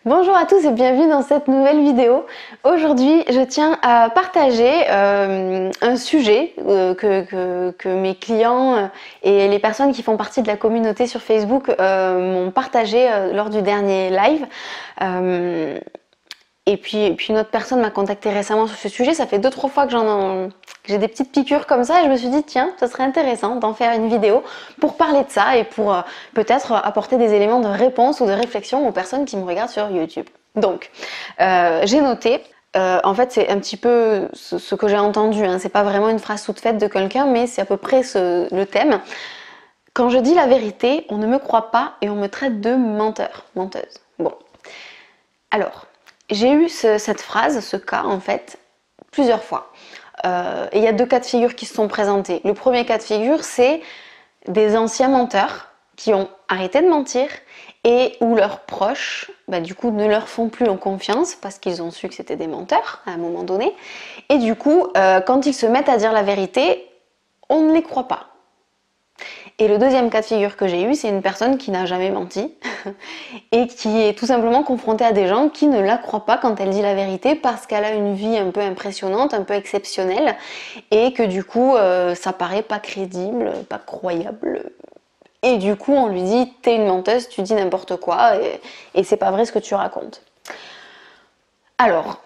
Bonjour à tous et bienvenue dans cette nouvelle vidéo. Aujourd'hui, je tiens à partager un sujet que mes clients et les personnes qui font partie de la communauté sur Facebook m'ont partagé lors du dernier live. Et puis une autre personne m'a contacté récemment sur ce sujet. Ça fait 2-3 fois que j'ai des petites piqûres comme ça et je me suis dit tiens, ça serait intéressant d'en faire une vidéo pour parler de ça et pour peut-être apporter des éléments de réponse ou de réflexion aux personnes qui me regardent sur YouTube. Donc, j'ai noté. En fait, c'est un petit peu ce que j'ai entendu. Hein. C'est pas vraiment une phrase toute faite de quelqu'un, mais c'est à peu près le thème. Quand je dis la vérité, on ne me croit pas et on me traite de menteur, menteuse. Bon. Alors, j'ai eu cette phrase, ce cas en fait, plusieurs fois. Et il y a 2 cas de figure qui se sont présentés. Le premier cas de figure, c'est des anciens menteurs qui ont arrêté de mentir et où leurs proches, du coup, ne leur font plus confiance parce qu'ils ont su que c'était des menteurs à un moment donné. Et du coup, quand ils se mettent à dire la vérité, on ne les croit pas. Et le deuxième cas de figure que j'ai eu, c'est une personne qui n'a jamais menti et qui est tout simplement confrontée à des gens qui ne la croient pas quand elle dit la vérité parce qu'elle a une vie un peu impressionnante, un peu exceptionnelle et que du coup ça paraît pas crédible, pas croyable. Et du coup on lui dit t'es une menteuse, tu dis n'importe quoi et c'est pas vrai ce que tu racontes. Alors,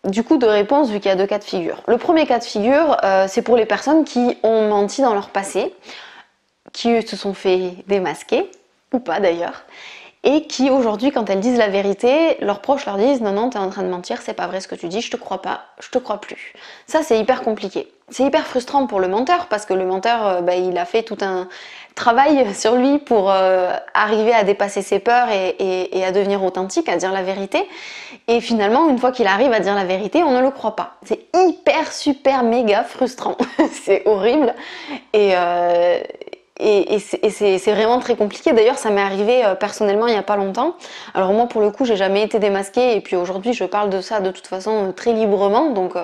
du coup, 2 réponses vu qu'il y a 2 cas de figure. Le premier cas de figure, c'est pour les personnes qui ont menti dans leur passé, qui se sont fait démasquer, ou pas d'ailleurs, et qui aujourd'hui, quand elles disent la vérité, leurs proches leur disent non, non, t'es en train de mentir, c'est pas vrai ce que tu dis, je te crois pas, je te crois plus. Ça, c'est hyper compliqué. C'est hyper frustrant pour le menteur, parce que le menteur, il a fait tout un travail sur lui pour arriver à dépasser ses peurs et à devenir authentique, à dire la vérité. Et finalement, une fois qu'il arrive à dire la vérité, on ne le croit pas. C'est hyper, super, méga frustrant. C'est horrible. Et c'est vraiment très compliqué. D'ailleurs, ça m'est arrivé personnellement il n'y a pas longtemps. Alors moi, pour le coup, j'ai jamais été démasquée. Et puis aujourd'hui, je parle de ça de toute façon très librement. Donc,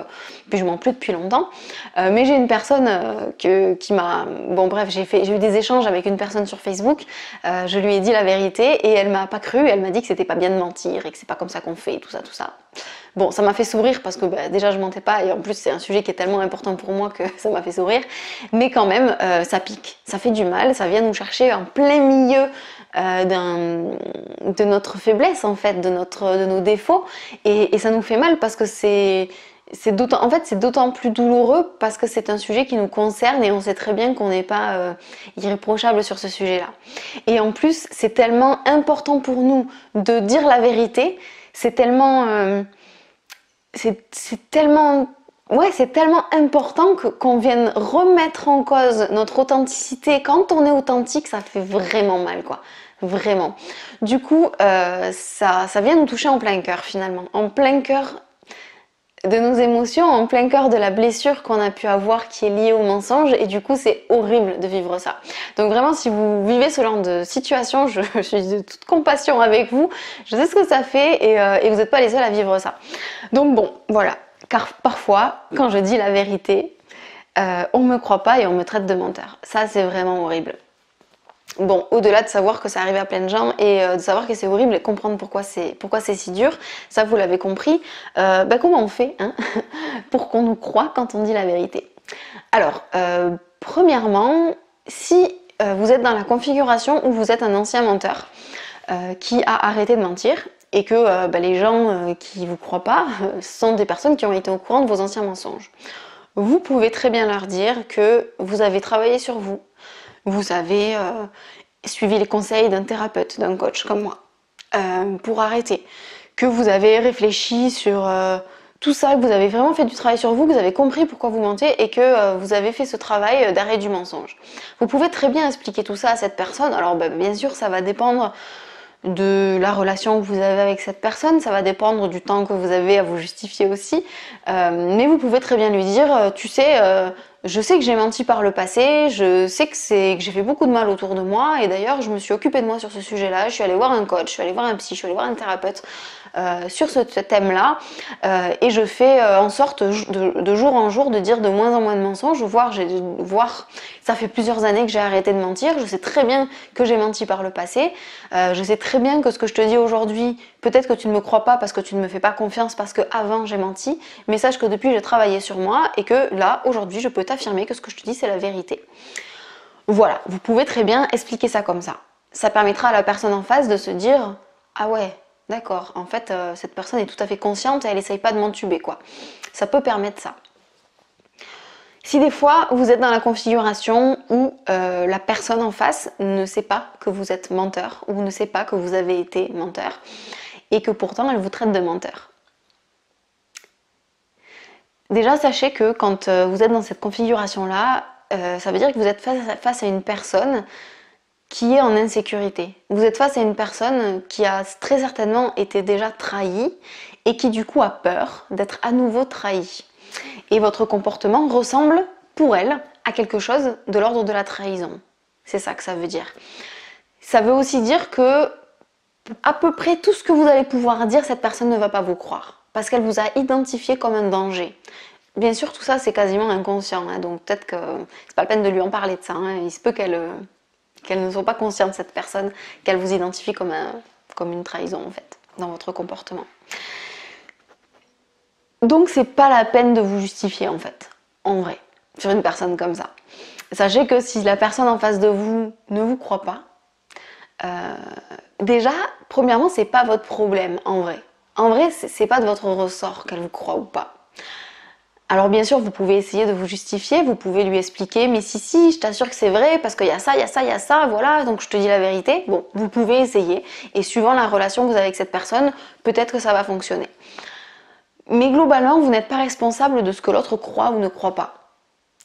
puis je m'en plus depuis longtemps. Mais j'ai une personne qui m'a... Bon bref, j'ai eu des échanges avec une personne sur Facebook. Je lui ai dit la vérité et elle m'a pas cru. Elle m'a dit que c'était pas bien de mentir et que c'est pas comme ça qu'on fait, tout ça, tout ça. Bon, ça m'a fait sourire parce que déjà je mentais pas et en plus c'est un sujet qui est tellement important pour moi que ça m'a fait sourire. Mais quand même, ça pique, ça fait du mal, ça vient nous chercher en plein milieu de notre faiblesse en fait, de nos défauts et ça nous fait mal parce que c'est d'autant plus douloureux parce que c'est un sujet qui nous concerne et on sait très bien qu'on n'est pas irréprochable sur ce sujet-là. Et en plus, c'est tellement important pour nous de dire la vérité, c'est tellement important qu'on vienne remettre en cause notre authenticité. Quand on est authentique, ça fait vraiment mal, quoi. Vraiment. Du coup, ça vient nous toucher en plein cœur, finalement. En plein cœur de nos émotions, en plein cœur de la blessure qu'on a pu avoir qui est liée au mensonge et du coup c'est horrible de vivre ça. Donc vraiment si vous vivez ce genre de situation, je suis de toute compassion avec vous, je sais ce que ça fait et vous n'êtes pas les seuls à vivre ça. Donc bon, voilà, car parfois quand je dis la vérité, on me croit pas et on me traite de menteur. Ça c'est vraiment horrible. Bon, au-delà de savoir que ça arrive à plein de gens et de savoir que c'est horrible et comprendre pourquoi c'est si dur, ça vous l'avez compris, comment on fait pour qu'on nous croie quand on dit la vérité? Alors, premièrement, si vous êtes dans la configuration où vous êtes un ancien menteur qui a arrêté de mentir et que les gens qui vous croient pas sont des personnes qui ont été au courant de vos anciens mensonges, vous pouvez très bien leur dire que vous avez travaillé sur vous. Vous avez suivi les conseils d'un thérapeute, d'un coach comme moi, pour arrêter. Que vous avez réfléchi sur tout ça, que vous avez vraiment fait du travail sur vous, que vous avez compris pourquoi vous mentez et que vous avez fait ce travail d'arrêt du mensonge. Vous pouvez très bien expliquer tout ça à cette personne. Alors bien sûr, ça va dépendre de la relation que vous avez avec cette personne, ça va dépendre du temps que vous avez à vous justifier aussi, mais vous pouvez très bien lui dire, tu sais, Je sais que j'ai menti par le passé, je sais que j'ai fait beaucoup de mal autour de moi et d'ailleurs je me suis occupée de moi sur ce sujet-là. Je suis allée voir un coach, je suis allée voir un psy, je suis allée voir un thérapeute sur ce thème-là et je fais en sorte de jour en jour de dire de moins en moins de mensonges, voir, ça fait plusieurs années que j'ai arrêté de mentir, je sais très bien que j'ai menti par le passé, je sais très bien que ce que je te dis aujourd'hui, peut-être que tu ne me crois pas parce que tu ne me fais pas confiance parce que avant j'ai menti, mais sache que depuis j'ai travaillé sur moi et que là aujourd'hui je peux t'affirmer que ce que je te dis c'est la vérité. Voilà, vous pouvez très bien expliquer ça comme ça. Ça permettra à la personne en face de se dire « Ah ouais, d'accord, en fait cette personne est tout à fait consciente et elle essaye pas de m'entuber quoi. » Ça peut permettre ça. Si des fois vous êtes dans la configuration où la personne en face ne sait pas que vous êtes menteur ou ne sait pas que vous avez été menteur et que pourtant elle vous traite de menteur. Déjà sachez que quand vous êtes dans cette configuration-là, ça veut dire que vous êtes face à une personne qui est en insécurité. Vous êtes face à une personne qui a très certainement été déjà trahie et qui du coup a peur d'être à nouveau trahie. Et votre comportement ressemble pour elle à quelque chose de l'ordre de la trahison. C'est ça que ça veut dire. Ça veut aussi dire que à peu près tout ce que vous allez pouvoir dire, cette personne ne va pas vous croire. Parce qu'elle vous a identifié comme un danger. Bien sûr, tout ça, c'est quasiment inconscient. Hein, donc peut-être que c'est pas la peine de lui en parler de ça. Hein, il se peut qu'elle ne soit pas consciente, cette personne, qu'elle vous identifie comme une trahison, en fait, dans votre comportement. Donc c'est pas la peine de vous justifier, en fait, en vrai, sur une personne comme ça. Sachez que si la personne en face de vous ne vous croit pas, déjà, premièrement, c'est pas votre problème, en vrai. En vrai, c'est pas de votre ressort qu'elle vous croit ou pas. Alors bien sûr, vous pouvez essayer de vous justifier, vous pouvez lui expliquer, mais si, je t'assure que c'est vrai, parce qu'il y a ça, il y a ça, il y a ça, voilà, donc je te dis la vérité. Bon, vous pouvez essayer, et suivant la relation que vous avez avec cette personne, peut-être que ça va fonctionner. Mais globalement, vous n'êtes pas responsable de ce que l'autre croit ou ne croit pas.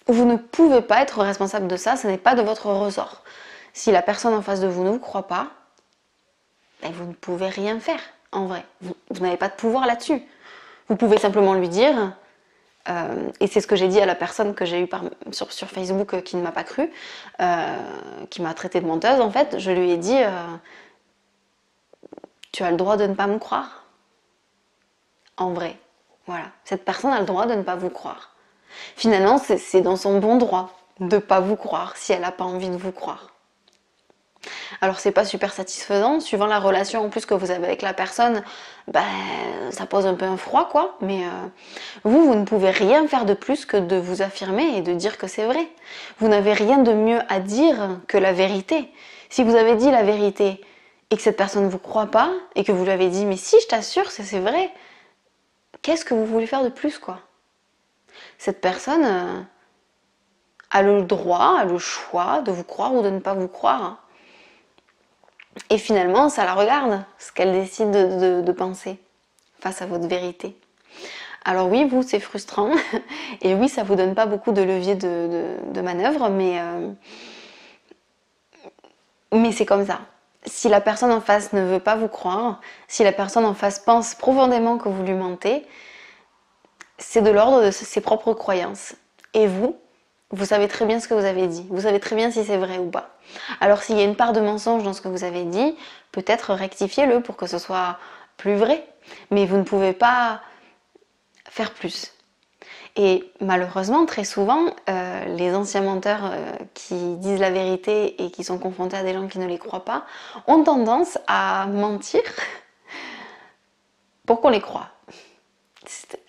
Vous ne pouvez pas être responsable de ça, ce n'est pas de votre ressort. Si la personne en face de vous ne vous croit pas, ben vous ne pouvez rien faire, en vrai. Vous n'avez pas de pouvoir là-dessus. Vous pouvez simplement lui dire... et c'est ce que j'ai dit à la personne que j'ai eue sur Facebook qui ne m'a pas cru, qui m'a traité de menteuse en fait. Je lui ai dit tu as le droit de ne pas me croire. En vrai, voilà. Cette personne a le droit de ne pas vous croire. Finalement, c'est dans son bon droit de ne pas vous croire si elle n'a pas envie de vous croire. Alors c'est pas super satisfaisant, suivant la relation en plus que vous avez avec la personne, ben, ça pose un peu un froid quoi, mais vous ne pouvez rien faire de plus que de vous affirmer et de dire que c'est vrai. Vous n'avez rien de mieux à dire que la vérité. Si vous avez dit la vérité et que cette personne ne vous croit pas, et que vous lui avez dit mais si je t'assure c'est vrai, qu'est-ce que vous voulez faire de plus quoi? Cette personne a le droit, a le choix de vous croire ou de ne pas vous croire. Et finalement, ça la regarde, ce qu'elle décide de penser face à votre vérité. Alors oui, vous, c'est frustrant. Et oui, ça vous donne pas beaucoup de levier de manœuvre, mais c'est comme ça. Si la personne en face ne veut pas vous croire, si la personne en face pense profondément que vous lui mentez, c'est de l'ordre de ses propres croyances. Et vous savez très bien ce que vous avez dit. Vous savez très bien si c'est vrai ou pas. Alors s'il y a une part de mensonge dans ce que vous avez dit, peut-être rectifiez-le pour que ce soit plus vrai. Mais vous ne pouvez pas faire plus. Et malheureusement, très souvent, les anciens menteurs qui disent la vérité et qui sont confrontés à des gens qui ne les croient pas, ont tendance à mentir pour qu'on les croie.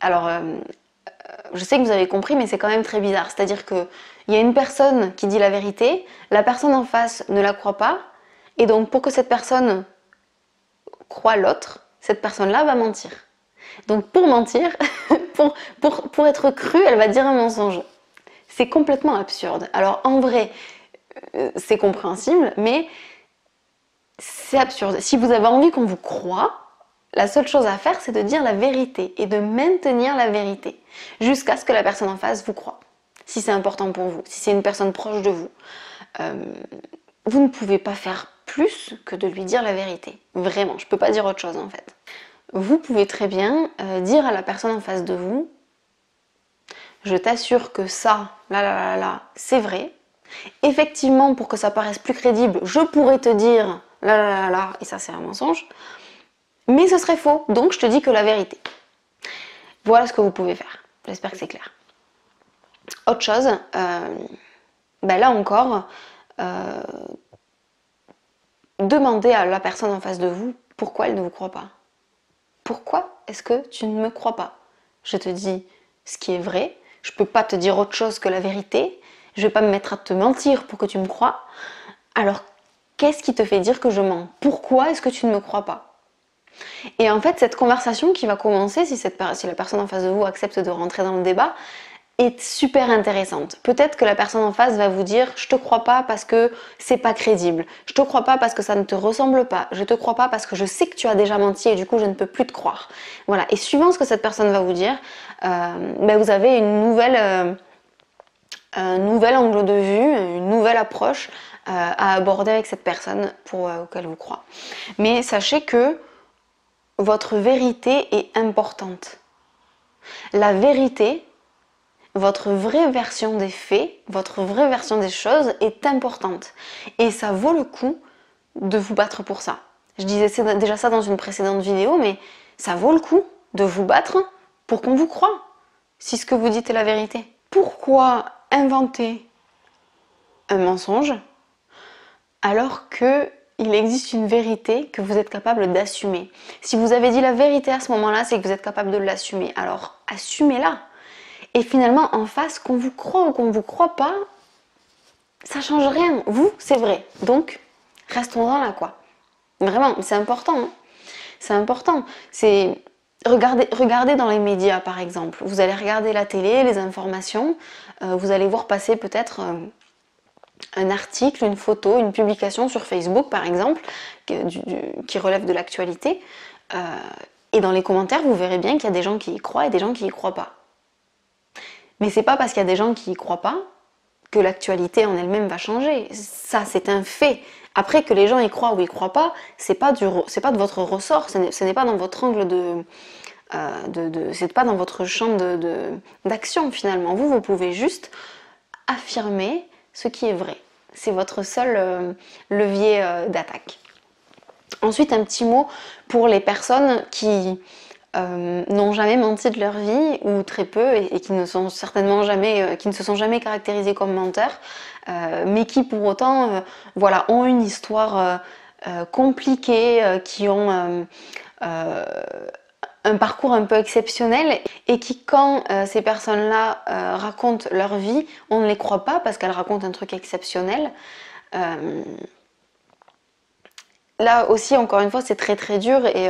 Alors, je sais que vous avez compris, mais c'est quand même très bizarre. C'est-à-dire qu'il y a une personne qui dit la vérité, la personne en face ne la croit pas, et donc pour que cette personne croie l'autre, cette personne-là va mentir. Donc pour mentir, pour être crue, elle va dire un mensonge. C'est complètement absurde. Alors en vrai, c'est compréhensible, mais c'est absurde. Si vous avez envie qu'on vous croie, la seule chose à faire, c'est de dire la vérité et de maintenir la vérité jusqu'à ce que la personne en face vous croie. Si c'est important pour vous, si c'est une personne proche de vous, vous ne pouvez pas faire plus que de lui dire la vérité. Vraiment, je ne peux pas dire autre chose en fait. Vous pouvez très bien dire à la personne en face de vous je t'assure que ça, là, c'est vrai. Effectivement, pour que ça paraisse plus crédible, je pourrais te dire là, et ça c'est un mensonge. Mais ce serait faux, donc je te dis que la vérité. Voilà ce que vous pouvez faire. J'espère que c'est clair. Autre chose, là encore, demandez à la personne en face de vous pourquoi elle ne vous croit pas. Pourquoi est-ce que tu ne me crois pas? Je te dis ce qui est vrai, je ne peux pas te dire autre chose que la vérité, je ne vais pas me mettre à te mentir pour que tu me crois. Alors, qu'est-ce qui te fait dire que je mens? Pourquoi est-ce que tu ne me crois pas? Et en fait, cette conversation qui va commencer, si la personne en face de vous accepte de rentrer dans le débat, est super intéressante. Peut-être que la personne en face va vous dire je te crois pas parce que c'est pas crédible, je te crois pas parce que ça ne te ressemble pas, je te crois pas parce que je sais que tu as déjà menti et du coup je ne peux plus te croire. Voilà, et suivant ce que cette personne va vous dire, vous avez un nouvel angle de vue, une nouvelle approche à aborder avec cette personne pour qu'elle vous croie. Mais sachez que votre vérité est importante. La vérité, votre vraie version des faits, votre vraie version des choses est importante. Et ça vaut le coup de vous battre pour ça. Je disais déjà ça dans une précédente vidéo, mais ça vaut le coup de vous battre pour qu'on vous croie, si ce que vous dites est la vérité. Pourquoi inventer un mensonge alors qu'il existe une vérité que vous êtes capable d'assumer? Si vous avez dit la vérité à ce moment-là, c'est que vous êtes capable de l'assumer. Alors assumez-la. Et finalement, en face, qu'on vous croit ou qu'on ne vous croit pas, ça change rien. Vous, c'est vrai. Donc, restons-en là, quoi. Vraiment, c'est important. Hein. C'est important. Regardez dans les médias, par exemple. Vous allez regarder la télé, les informations. Vous allez voir passer peut-être un article, une photo, une publication sur Facebook, par exemple, qui relève de l'actualité. Et dans les commentaires, vous verrez bien qu'il y a des gens qui y croient et des gens qui y croient pas. Mais c'est pas parce qu'il y a des gens qui y croient pas que l'actualité en elle-même va changer. Ça, c'est un fait. Après, que les gens y croient ou y croient pas, c'est pas de votre ressort. Ce n'est pas dans votre angle c'est pas dans votre champ d'action finalement. Vous pouvez juste affirmer ce qui est vrai. C'est votre seul levier d'attaque. Ensuite, un petit mot pour les personnes qui n'ont jamais menti de leur vie ou très peu et qui ne sont certainement jamais, qui ne se sont jamais caractérisés comme menteurs, mais qui pour autant, ont une histoire compliquée, qui ont un parcours un peu exceptionnel et qui, quand ces personnes-là racontent leur vie, on ne les croit pas parce qu'elles racontent un truc exceptionnel. Là aussi, encore une fois, c'est très très dur et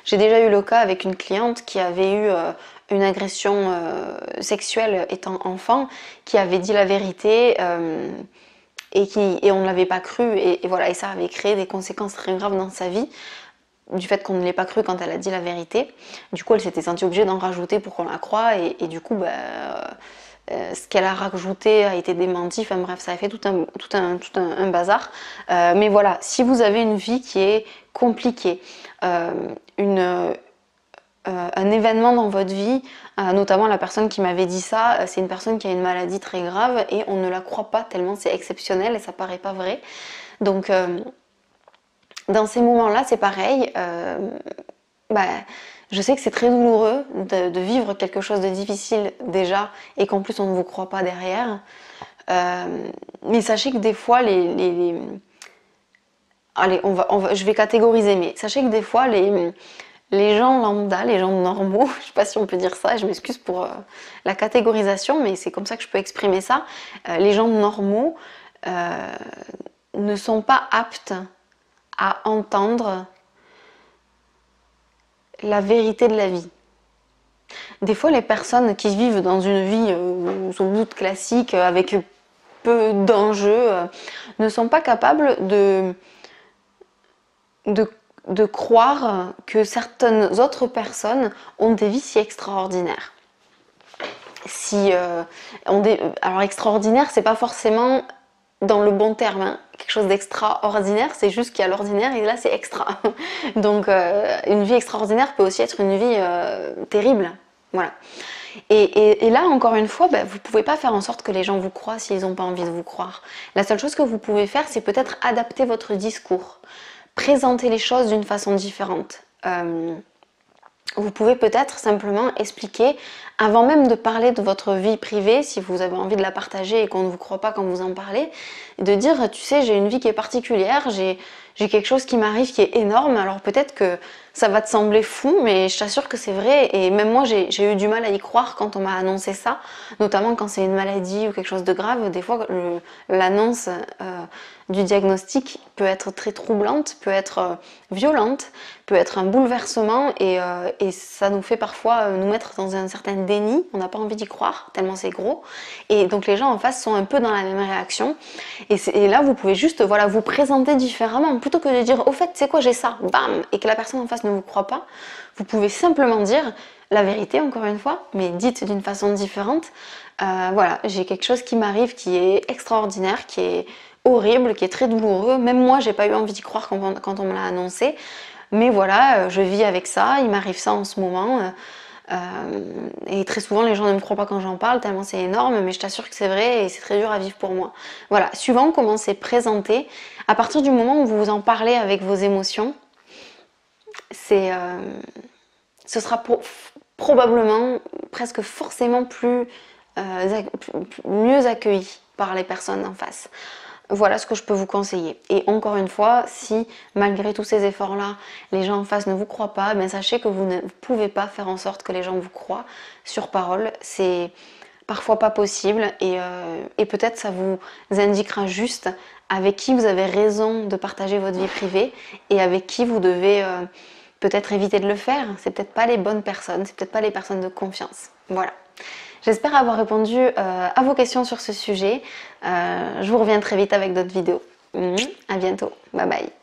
j'ai déjà eu le cas avec une cliente qui avait eu une agression sexuelle étant enfant, qui avait dit la vérité et on ne l'avait pas cru et voilà, et ça avait créé des conséquences très graves dans sa vie du fait qu'on ne l'ait pas cru quand elle a dit la vérité. Du coup, elle s'était sentie obligée d'en rajouter pour qu'on la croie et du coup, ce qu'elle a rajouté a été démenti, enfin bref, ça a fait tout un bazar. Mais voilà, si vous avez une vie qui est compliquée, un événement dans votre vie, notamment la personne qui m'avait dit ça, c'est une personne qui a une maladie très grave et on ne la croit pas tellement c'est exceptionnel et ça paraît pas vrai. Donc dans ces moments-là, c'est pareil. Je sais que c'est très douloureux de vivre quelque chose de difficile déjà et qu'en plus on ne vous croit pas derrière. Mais sachez que des fois, Allez, je vais catégoriser, mais sachez que des fois, les gens lambda, les gens normaux, je sais pas si on peut dire ça, je m'excuse pour la catégorisation, mais c'est comme ça que je peux exprimer ça. Les gens normaux ne sont pas aptes à entendre la vérité de la vie. Des fois, les personnes qui vivent dans une vie sans doute classique, avec peu d'enjeux, ne sont pas capables de croire que certaines autres personnes ont des vies si extraordinaires. Alors extraordinaire, c'est pas forcément dans le bon terme, hein. Quelque chose d'extraordinaire, c'est juste qu'il y a l'ordinaire et là c'est extra. Donc une vie extraordinaire peut aussi être une vie terrible. Voilà. Et là, encore une fois, vous ne pouvez pas faire en sorte que les gens vous croient s'ils n'ont pas envie de vous croire. La seule chose que vous pouvez faire, c'est peut-être adapter votre discours, présenter les choses d'une façon différente. Vous pouvez peut-être simplement expliquer, avant même de parler de votre vie privée, si vous avez envie de la partager et qu'on ne vous croit pas quand vous en parlez, de dire, tu sais, j'ai une vie qui est particulière, j'ai quelque chose qui m'arrive qui est énorme, alors peut-être que ça va te sembler fou, mais je t'assure que c'est vrai, et même moi j'ai eu du mal à y croire quand on m'a annoncé ça, notamment quand c'est une maladie ou quelque chose de grave. Des fois l'annonce du diagnostic peut être très troublante, peut être violente, peut être un bouleversement, et ça nous fait parfois nous mettre dans un certain déni, on n'a pas envie d'y croire, tellement c'est gros, et donc les gens en face sont un peu dans la même réaction, et là vous pouvez juste vous présenter différemment, plutôt que de dire au fait c'est quoi j'ai ça, bam, et que la personne en face ne vous croit pas. Vous pouvez simplement dire la vérité, encore une fois, mais dite d'une façon différente. Voilà, j'ai quelque chose qui m'arrive qui est extraordinaire, qui est horrible, qui est très douloureux. Même moi, j'ai pas eu envie d'y croire quand on me l'a annoncé. Mais voilà, je vis avec ça, il m'arrive ça en ce moment. Et très souvent, les gens ne me croient pas quand j'en parle, tellement c'est énorme, mais je t'assure que c'est vrai et c'est très dur à vivre pour moi. Voilà, suivant comment c'est présenté, à partir du moment où vous en parlez avec vos émotions, ce sera probablement, presque forcément mieux accueilli par les personnes en face. Voilà ce que je peux vous conseiller. Et encore une fois, si malgré tous ces efforts-là, les gens en face ne vous croient pas, sachez que vous ne pouvez pas faire en sorte que les gens vous croient sur parole. C'est parfois pas possible, et peut-être ça vous indiquera juste avec qui vous avez raison de partager votre vie privée et avec qui vous devez peut-être éviter de le faire. C'est peut-être pas les bonnes personnes, c'est peut-être pas les personnes de confiance. Voilà. J'espère avoir répondu à vos questions sur ce sujet. Je vous reviens très vite avec d'autres vidéos. À bientôt. Bye bye.